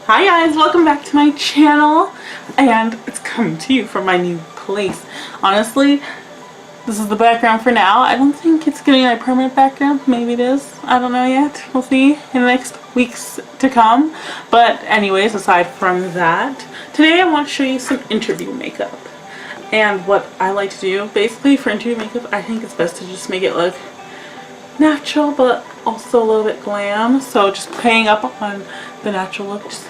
Hi guys, welcome back to my channel, and it's coming to you from my new place. Honestly, this is the background for now. I don't think it's getting my permanent background. Maybe it is. I don't know yet. We'll see in the next weeks to come. But anyways, aside from that, today I want to show you some interview makeup. And what I like to do, basically for interview makeup, I think it's best to just make it look natural but also a little bit glam. So just playing up on the natural look, just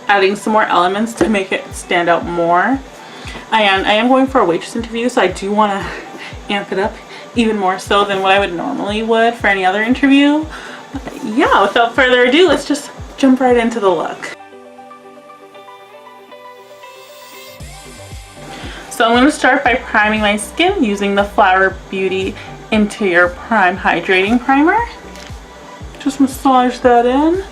adding some more elements to make it stand out more. I am going for a waitress interview, so I do want to amp it up even more so than what I would for any other interview. But yeah, without further ado, let's just jump right into the look. So I'm going to start by priming my skin using the Flower Beauty Interior Prime Hydrating Primer. Just massage that in.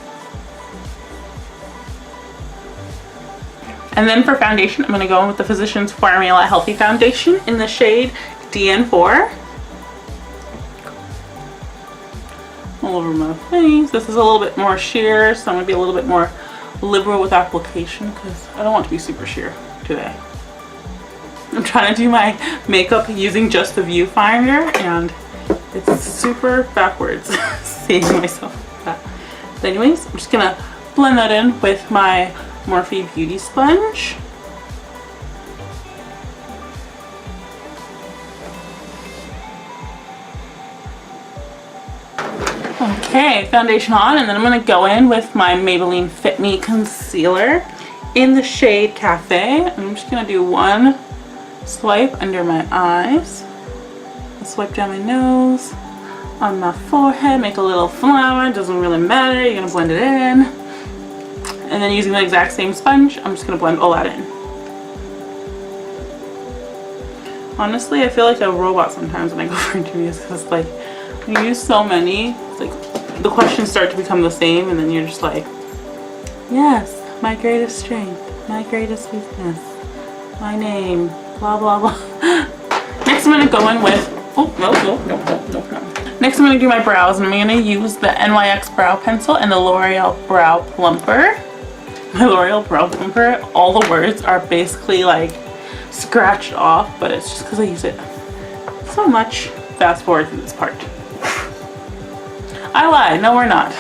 And then for foundation, I'm going to go in with the Physicians Formula Healthy Foundation in the shade DN4. All over my face. This is a little bit more sheer, so I'm going to be a little bit more liberal with application because I don't want to be super sheer today. I'm trying to do my makeup using just the viewfinder, and it's super backwards seeing myself like that. But anyways, I'm just going to blend that in with my Morphe Beauty Sponge. Okay, foundation on, and then I'm going to go in with my Maybelline Fit Me concealer in the shade Cafe. I'm just going to do one swipe under my eyes, I'll swipe down my nose, on my forehead, make a little flower, doesn't really matter, you're going to blend it in. And then using the exact same sponge, I'm just going to blend all that in. Honestly, I feel like a robot sometimes when I go for interviews because like you use so many, it's like the questions start to become the same and then you're just like, yes, my greatest strength, my greatest weakness, my name, blah blah blah. Next I'm going to go in with, Next I'm going to do my brows, and I'm going to use the NYX Brow Pencil and the L'Oreal Brow Plumper. My L'Oreal Brow Plumper, all the words are basically like scratched off, but it's just because I use it so much. Fast forward to this part. I lied, no we're not.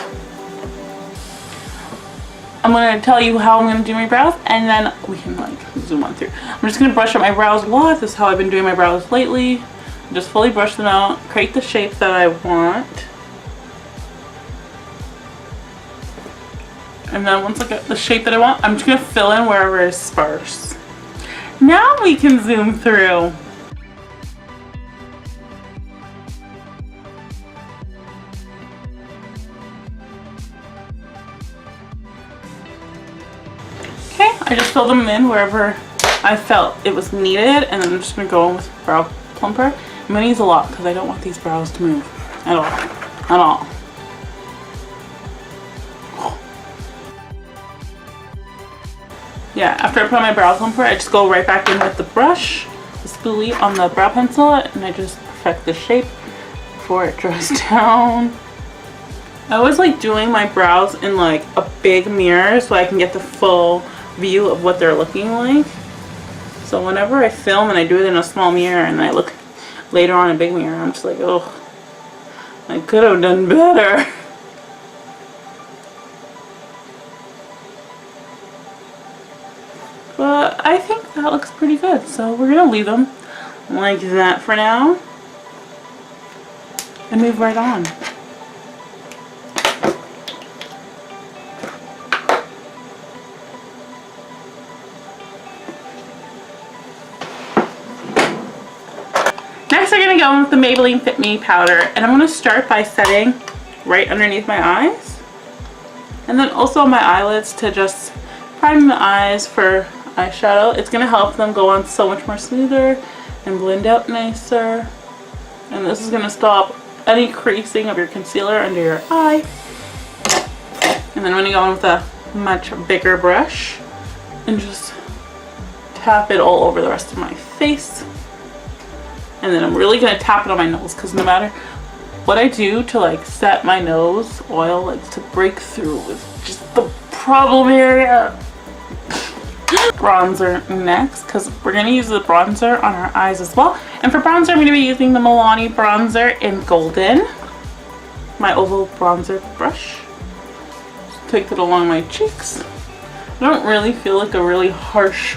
I'm going to tell you how I'm going to do my brows, and then we can like zoom on through. I'm just going to brush up my brows a lot. This is how I've been doing my brows lately. Just fully brush them out, create the shape that I want. And then once I get the shape that I want, I'm just going to fill in wherever is sparse. Now we can zoom through. Okay, I just filled them in wherever I felt it was needed, and then I'm just going to go in with Brow Plumper. I'm going to use a lot because I don't want these brows to move at all. At all. Yeah, after I put on my brow plumper, I just go right back in with the brush, the spoolie on the brow pencil, and I just perfect the shape before it dries down. I always like doing my brows in like a big mirror so I can get the full view of what they're looking like. So whenever I film and I do it in a small mirror and I look later on in a big mirror, I'm just like, oh, I could have done better. But I think that looks pretty good, so we're going to leave them like that for now and move right on. Next, I'm going to go in with the Maybelline Fit Me powder, and I'm going to start by setting right underneath my eyes and then also on my eyelids to just prime the eyes for eyeshadow. It's going to help them go on so much more smoother and blend out nicer, and this is going to stop any creasing of your concealer under your eye. And then I'm going to go in with a much bigger brush and just tap it all over the rest of my face. And then I'm really going to tap it on my nose because no matter what I do to like set my nose, oil likes to break through with just the problem area. Bronzer next, because we're going to use the bronzer on our eyes as well. And for bronzer, I'm going to be using the Milani bronzer in Golden. My oval bronzer brush. Just take it along my cheeks. I don't really feel like a really harsh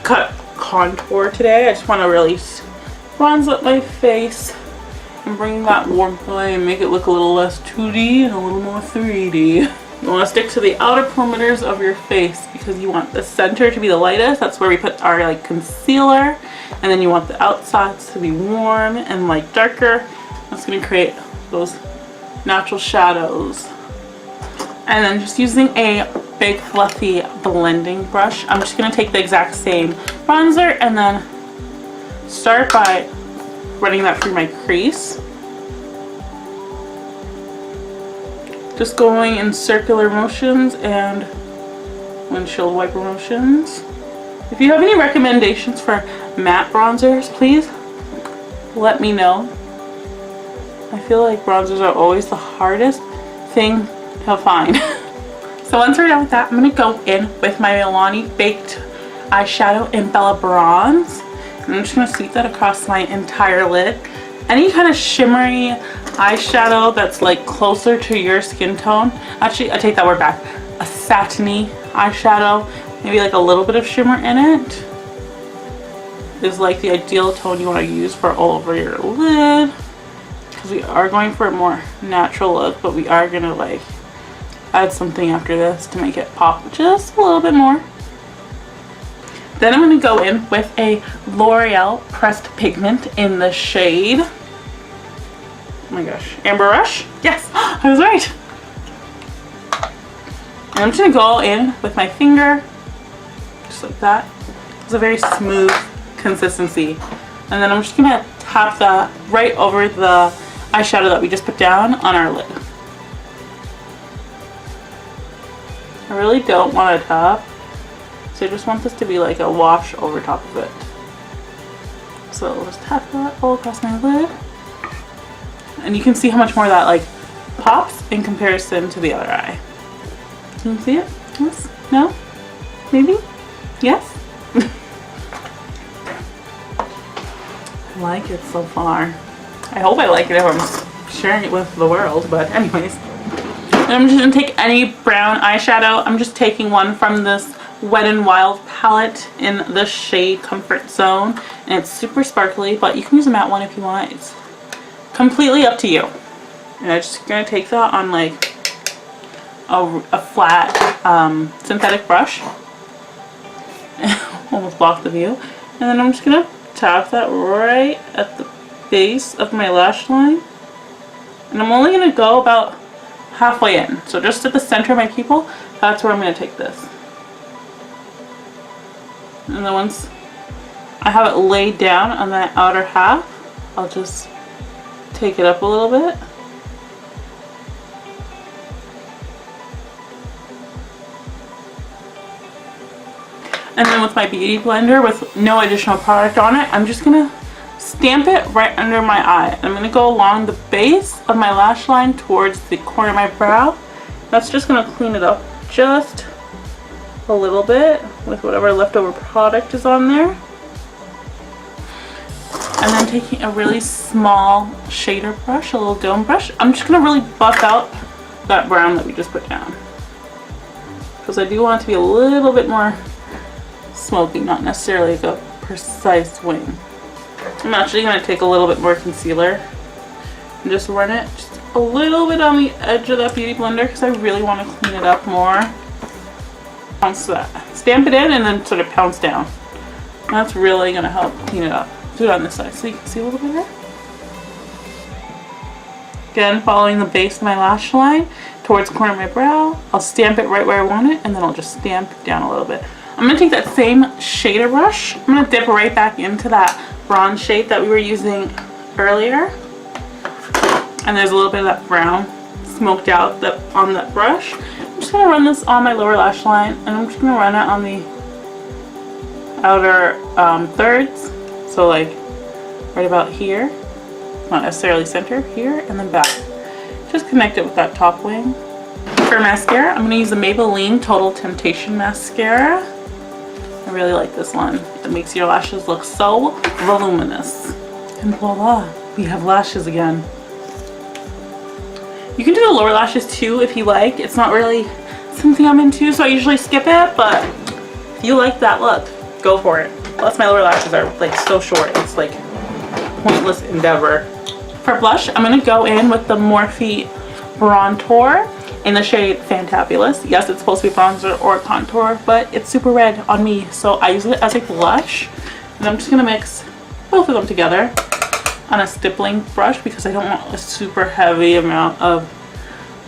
cut contour today. I just want to really bronze up my face and bring that warmth away and make it look a little less 2D and a little more 3D. You want to stick to the outer perimeters of your face because you want the center to be the lightest. That's where we put our like concealer, and then you want the outsides to be warm and like darker. That's going to create those natural shadows. And then just using a big fluffy blending brush, I'm just going to take the exact same bronzer and then start by running that through my crease. Just going in circular motions and windshield wiper motions. If you have any recommendations for matte bronzers, please let me know. I feel like bronzers are always the hardest thing to find. So once we're done with that, I'm going to go in with my Milani Baked Eyeshadow in Bella Bronze. And I'm just going to sweep that across my entire lid. Any kind of shimmery eyeshadow that's like closer to your skin tone. Actually, I take that word back. A satiny eyeshadow, maybe like a little bit of shimmer in it, is like the ideal tone you want to use for all over your lid. Because we are going for a more natural look, but we are going to like add something after this to make it pop just a little bit more. Then I'm going to go in with a L'Oreal Pressed Pigment in the shade, oh my gosh, Amber Rush? Yes, I was right. And I'm just going to go in with my finger, just like that. It's a very smooth consistency. And then I'm just going to tap that right over the eyeshadow that we just put down on our lid. I really don't want to tap, so I just want this to be like a wash over top of it. So I'll just tap that all across my lid. And you can see how much more that like pops in comparison to the other eye. Can you see it? Yes? No? Maybe? Yes? I like it so far. I hope I like it if I'm sharing it with the world, but anyways. And I'm just going to take any brown eyeshadow. I'm just taking one from this Wet n Wild palette in the shade Comfort Zone. And it's super sparkly, but you can use a matte one if you want. It's completely up to you. And I'm just going to take that on like a flat synthetic brush. Almost blocked the view. And then I'm just going to tap that right at the base of my lash line. And I'm only going to go about halfway in. So just at the center of my pupil, that's where I'm going to take this. And then once I have it laid down on that outer half, I'll just take it up a little bit. And then with my beauty blender with no additional product on it, I'm just going to stamp it right under my eye. I'm going to go along the base of my lash line towards the corner of my brow. That's just going to clean it up just a little bit with whatever leftover product is on there. And then taking a really small shader brush, a little dome brush, I'm just going to really buff out that brown that we just put down. Because I do want it to be a little bit more smoky, not necessarily like a precise wing. I'm actually going to take a little bit more concealer and just run it just a little bit on the edge of that beauty blender because I really want to clean it up more. Pounce that. Stamp it in and then sort of pounce down. And that's really going to help clean it up. Do it on this side so you can see a little bit there. Again, following the base of my lash line towards the corner of my brow. I'll stamp it right where I want it and then I'll just stamp down a little bit. I'm going to take that same shader brush. I'm going to dip right back into that bronze shade that we were using earlier. And there's a little bit of that brown smoked out on that brush. I'm just going to run this on my lower lash line and I'm just going to run it on the outer thirds. So like right about here, not necessarily center, here and then back. Just connect it with that top wing. For mascara, I'm going to use the Maybelline Total Temptation Mascara. I really like this one. It makes your lashes look so voluminous. And voila, we have lashes again. You can do the lower lashes too if you like. It's not really something I'm into, so I usually skip it, but if you like that look, go for it. Plus my lower lashes are like so short, it's like pointless endeavor. For blush, I'm going to go in with the Morphe Brontour in the shade Fantabulous. Yes, it's supposed to be bronzer or contour, but it's super red on me, so I use it as a blush. And I'm just going to mix both of them together on a stippling brush because I don't want a super heavy amount of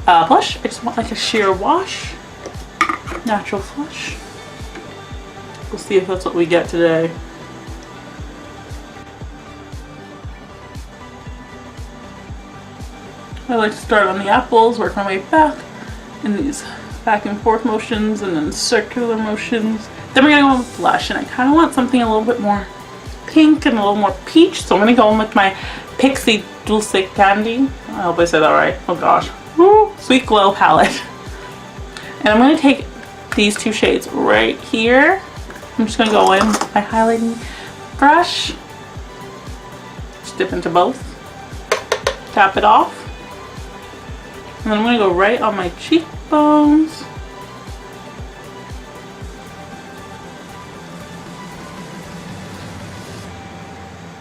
blush. I just want like a sheer wash, natural flush. We'll see if that's what we get today. I like to start on the apples, work my way back in these back and forth motions and then circular motions. Then we're going to go in with blush, and I kind of want something a little bit more pink and a little more peach, so I'm going to go in with my Pixi Dulce Candy. I hope I said that right. Oh gosh. Woo! Sweet Glow palette. And I'm going to take these two shades right here. I'm just going to go in with my highlighting brush. Just dip into both. Tap it off. And then I'm going to go right on my cheekbones.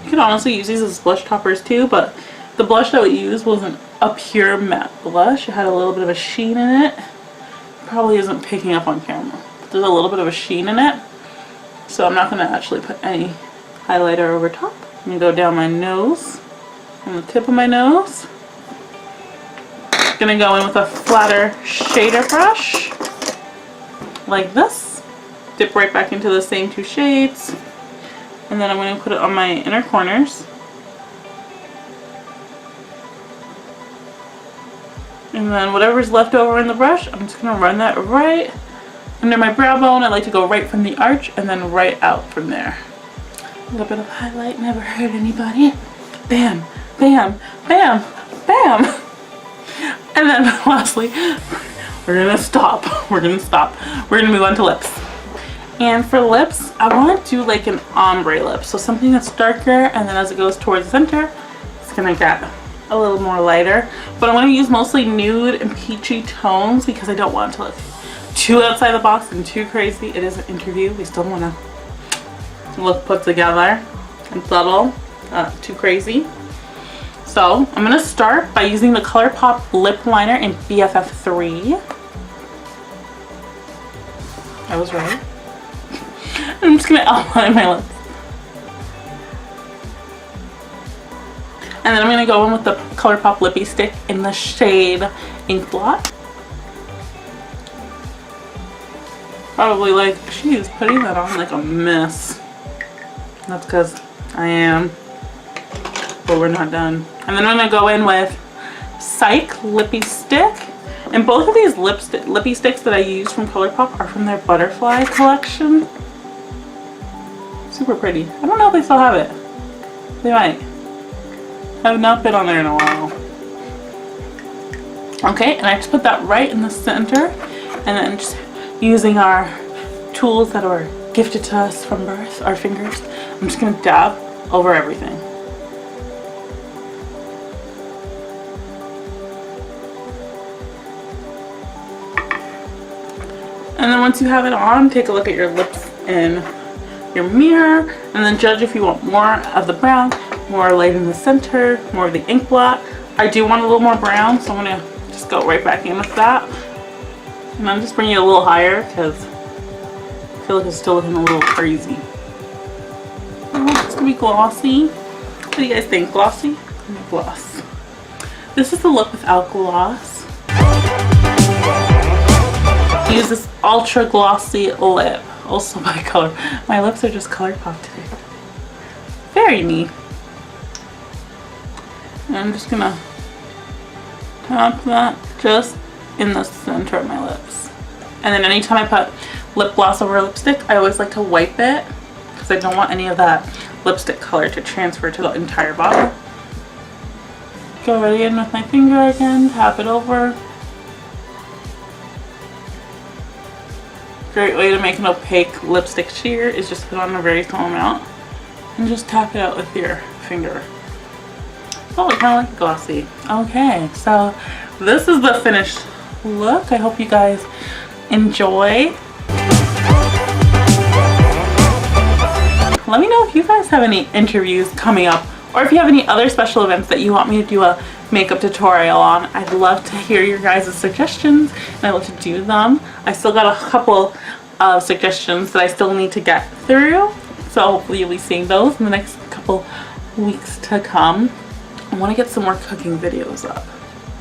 You can honestly use these as blush toppers too, but the blush that we used wasn't a pure matte blush. It had a little bit of a sheen in it. Probably isn't picking up on camera. But there's a little bit of a sheen in it. So I'm not going to actually put any highlighter over top. I'm going to go down my nose, on the tip of my nose. Gonna go in with a flatter shader brush like this, dip right back into the same two shades, and then I'm going to put it on my inner corners, and then whatever's left over in the brush, I'm just going to run that right under my brow bone. I like to go right from the arch and then right out from there. A little bit of highlight never hurt anybody. Bam, bam, bam, bam. And then lastly, we're gonna stop. We're gonna move on to lips. And for lips, I want to do like an ombre lip, so something that's darker, and then as it goes towards the center, it's gonna get a little more lighter. But I'm gonna use mostly nude and peachy tones because I don't want it to look too outside the box and too crazy. It is an interview. We still want to look put together and subtle, too crazy. So I'm going to start by using the Colourpop lip liner in BFF3. I was right. I'm just going to outline my lips. And then I'm going to go in with the Colourpop lippie stick in the shade Inkblot. Probably like, she's putting that on like a mess. That's because I am. But we're not done. And then I'm going to go in with Sike lippie stick. And both of these lippie sticks that I use from Colourpop are from their Butterfly collection. Super pretty. I don't know if they still have it. They might. I have not been on there in a while. Okay, and I just put that right in the center. And then just using our tools that were gifted to us from birth, our fingers, I'm just going to dab over everything. And then once you have it on, take a look at your lips in your mirror and then judge if you want more of the brown, more light in the center, more of the ink blot. I do want a little more brown, so I'm going to just go right back in with that. And I'm just bringing it a little higher because I feel like it's still looking a little crazy. Oh, it's going to be glossy. What do you guys think? Glossy? Gloss. This is the look without gloss. Use this ultra glossy lip, also by color. My lips are just Colourpop today. Very neat. And I'm just gonna tap that just in the center of my lips. And then anytime I put lip gloss over a lipstick, I always like to wipe it because I don't want any of that lipstick color to transfer to the entire bottle. Go right in with my finger again, tap it over. great way to make an opaque lipstick sheer is just put on a very small amount and just tap it out with your finger. Oh, it's kind of like glossy. Okay, so this is the finished look. I hope you guys enjoy. Let me know if you guys have any interviews coming up, or if you have any other special events that you want me to do a makeup tutorial on. I'd love to hear your guys' suggestions, and I love to do them. I still got a couple of suggestions that I still need to get through, so hopefully you'll be seeing those in the next couple weeks to come. I want to get some more cooking videos up.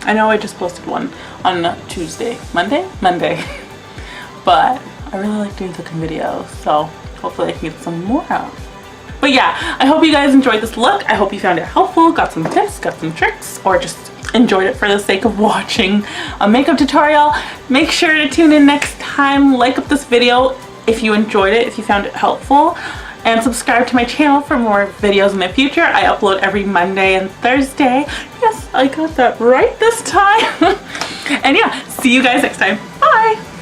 I know I just posted one on Tuesday, Monday, but I really like doing cooking videos, so hopefully I can get some more out. But yeah, I hope you guys enjoyed this look. I hope you found it helpful, got some tips, got some tricks, or just enjoyed it for the sake of watching a makeup tutorial. Make sure to tune in next time, like up this video if you enjoyed it, if you found it helpful, and subscribe to my channel for more videos in the future. I upload every Monday and Thursday. Yes, I got that right this time. And yeah, see you guys next time. Bye!